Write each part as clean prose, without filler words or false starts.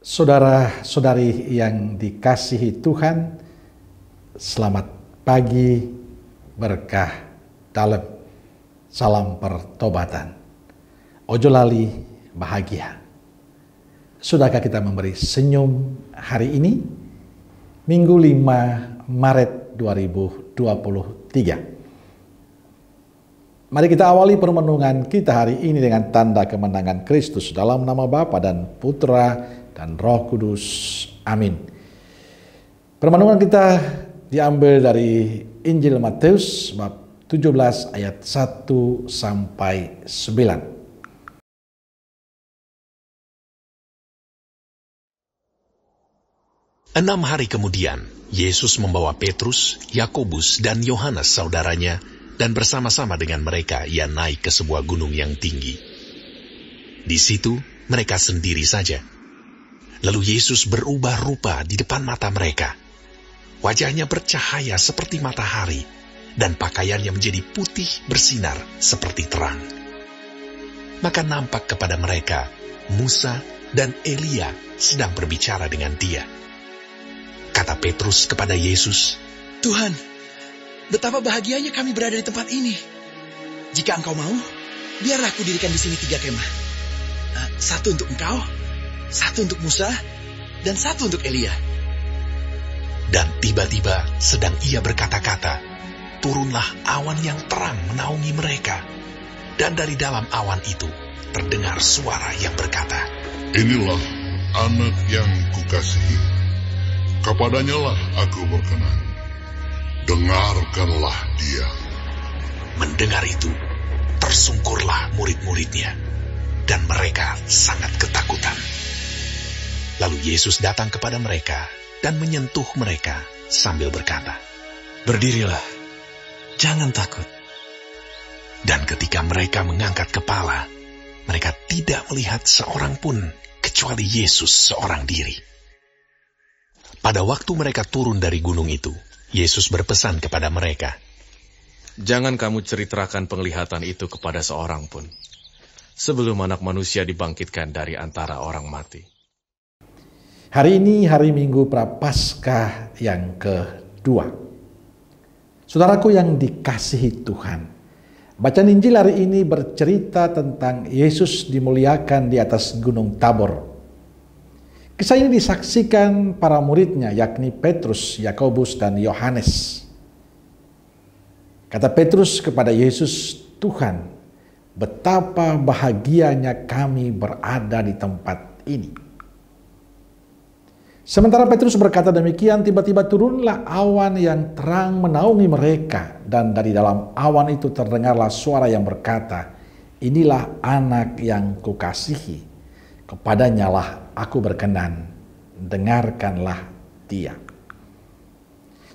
Saudara-saudari yang dikasihi Tuhan, selamat pagi, berkah dalam, salam pertobatan. Ojo lali bahagia. Sudahkah kita memberi senyum hari ini? Minggu 5 Maret 2023. Mari kita awali permenungan kita hari ini dengan tanda kemenangan Kristus dalam nama Bapa dan Putra dan Roh Kudus. Amin. Permenungan kita diambil dari Injil Matius bab 17 ayat 1 sampai 9. Enam hari kemudian, Yesus membawa Petrus, Yakobus, dan Yohanes saudaranya, dan bersama-sama dengan mereka ia naik ke sebuah gunung yang tinggi. Di situ mereka sendiri saja. Lalu Yesus berubah rupa di depan mata mereka. Wajahnya bercahaya seperti matahari, dan pakaiannya menjadi putih bersinar seperti terang. Maka nampak kepada mereka Musa dan Elia sedang berbicara dengan dia. Kata Petrus kepada Yesus, "Tuhan, betapa bahagianya kami berada di tempat ini. Jika Engkau mau, biarlah aku dirikan di sini 3 kemah. Satu untuk Engkau, satu untuk Musa, dan satu untuk Elia." Dan tiba-tiba sedang ia berkata-kata, turunlah awan yang terang menaungi mereka. Dan dari dalam awan itu terdengar suara yang berkata, "Inilah anak yang kukasihi, kepadanya lah aku berkenan. Dengarkanlah dia." Mendengar itu, tersungkurlah murid-muridnya, dan mereka sangat ketakutan. Lalu Yesus datang kepada mereka dan menyentuh mereka sambil berkata, "Berdirilah, jangan takut." Dan ketika mereka mengangkat kepala, mereka tidak melihat seorang pun kecuali Yesus seorang diri. Pada waktu mereka turun dari gunung itu, Yesus berpesan kepada mereka, "Jangan kamu ceritakan penglihatan itu kepada seorang pun, sebelum Anak Manusia dibangkitkan dari antara orang mati." Hari ini hari Minggu Prapaskah yang kedua. Saudaraku yang dikasihi Tuhan, bacaan Injil hari ini bercerita tentang Yesus dimuliakan di atas Gunung Tabor. Kisah ini disaksikan para muridnya, yakni Petrus, Yakobus, dan Yohanes. Kata Petrus kepada Yesus, "Tuhan, betapa bahagianya kami berada di tempat ini." Sementara Petrus berkata demikian, tiba-tiba turunlah awan yang terang menaungi mereka, dan dari dalam awan itu terdengarlah suara yang berkata, "Inilah anak yang kukasihi, kepadanya lah aku berkenan, dengarkanlah dia."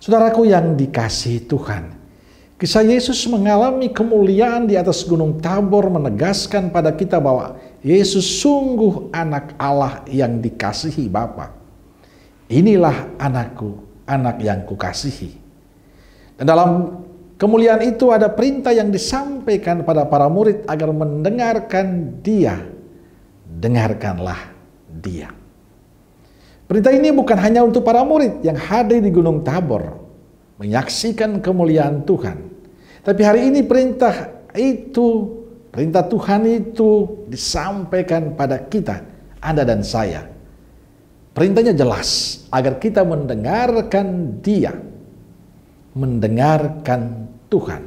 Saudaraku yang dikasihi Tuhan, kisah Yesus mengalami kemuliaan di atas Gunung Tabor menegaskan pada kita bahwa Yesus sungguh anak Allah yang dikasihi Bapa. "Inilah anakku, anak yang kukasihi." Dan dalam kemuliaan itu ada perintah yang disampaikan pada para murid agar mendengarkan dia. Dengarkanlah dia. Perintah ini bukan hanya untuk para murid yang hadir di Gunung Tabor menyaksikan kemuliaan Tuhan. Tapi hari ini perintah Tuhan itu disampaikan pada kita, Anda dan saya. Perintahnya jelas, agar kita mendengarkan dia, mendengarkan Tuhan.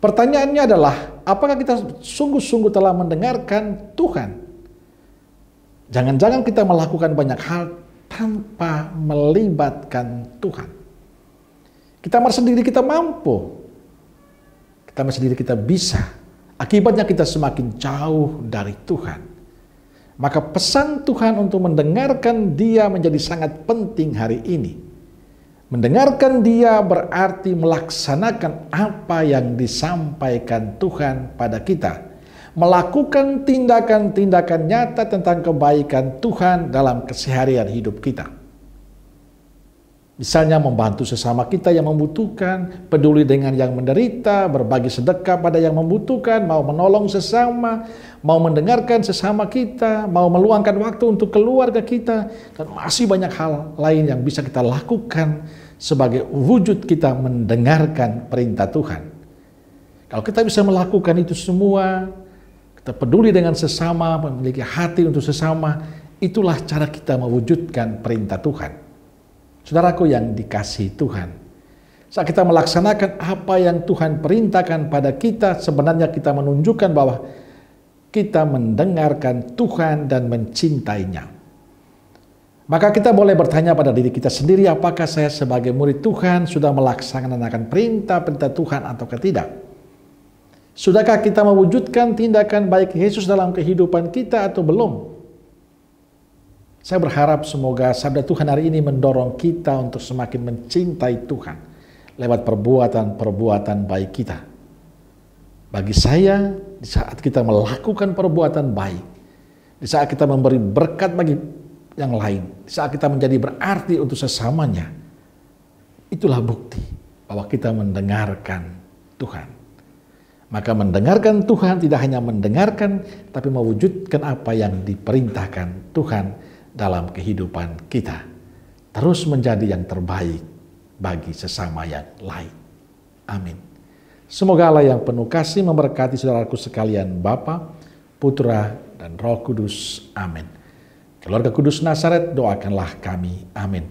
Pertanyaannya adalah, apakah kita sungguh-sungguh telah mendengarkan Tuhan? Jangan-jangan kita melakukan banyak hal tanpa melibatkan Tuhan. Kita merasa sendiri kita mampu, kita merasa sendiri kita bisa. Akibatnya kita semakin jauh dari Tuhan. Maka pesan Tuhan untuk mendengarkan dia menjadi sangat penting hari ini. Mendengarkan dia berarti melaksanakan apa yang disampaikan Tuhan pada kita. Melakukan tindakan-tindakan nyata tentang kebaikan Tuhan dalam keseharian hidup kita. Misalnya membantu sesama kita yang membutuhkan, peduli dengan yang menderita, berbagi sedekah pada yang membutuhkan, mau menolong sesama, mau mendengarkan sesama kita, mau meluangkan waktu untuk keluarga kita, dan masih banyak hal lain yang bisa kita lakukan sebagai wujud kita mendengarkan perintah Tuhan. Kalau kita bisa melakukan itu semua, kita peduli dengan sesama, memiliki hati untuk sesama, itulah cara kita mewujudkan perintah Tuhan. Saudaraku yang dikasihi Tuhan, saat kita melaksanakan apa yang Tuhan perintahkan pada kita, sebenarnya kita menunjukkan bahwa kita mendengarkan Tuhan dan mencintainya. Maka kita boleh bertanya pada diri kita sendiri, apakah saya sebagai murid Tuhan sudah melaksanakan perintah-perintah Tuhan atau tidak? Sudahkah kita mewujudkan tindakan baik Yesus dalam kehidupan kita atau belum? Saya berharap semoga sabda Tuhan hari ini mendorong kita untuk semakin mencintai Tuhan lewat perbuatan-perbuatan baik kita. Bagi saya, di saat kita melakukan perbuatan baik, di saat kita memberi berkat bagi yang lain, di saat kita menjadi berarti untuk sesamanya, itulah bukti bahwa kita mendengarkan Tuhan. Maka mendengarkan Tuhan tidak hanya mendengarkan, tapi mewujudkan apa yang diperintahkan Tuhan dalam kehidupan kita, terus menjadi yang terbaik bagi sesama yang lain. Amin. Semoga Allah yang penuh kasih memberkati saudaraku sekalian, Bapa, Putra, dan Roh Kudus. Amin. Keluarga Kudus Nazaret, doakanlah kami. Amin.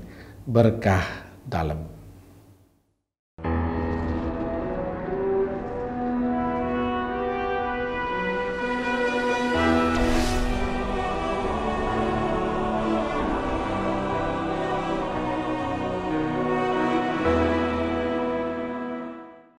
Berkah dalam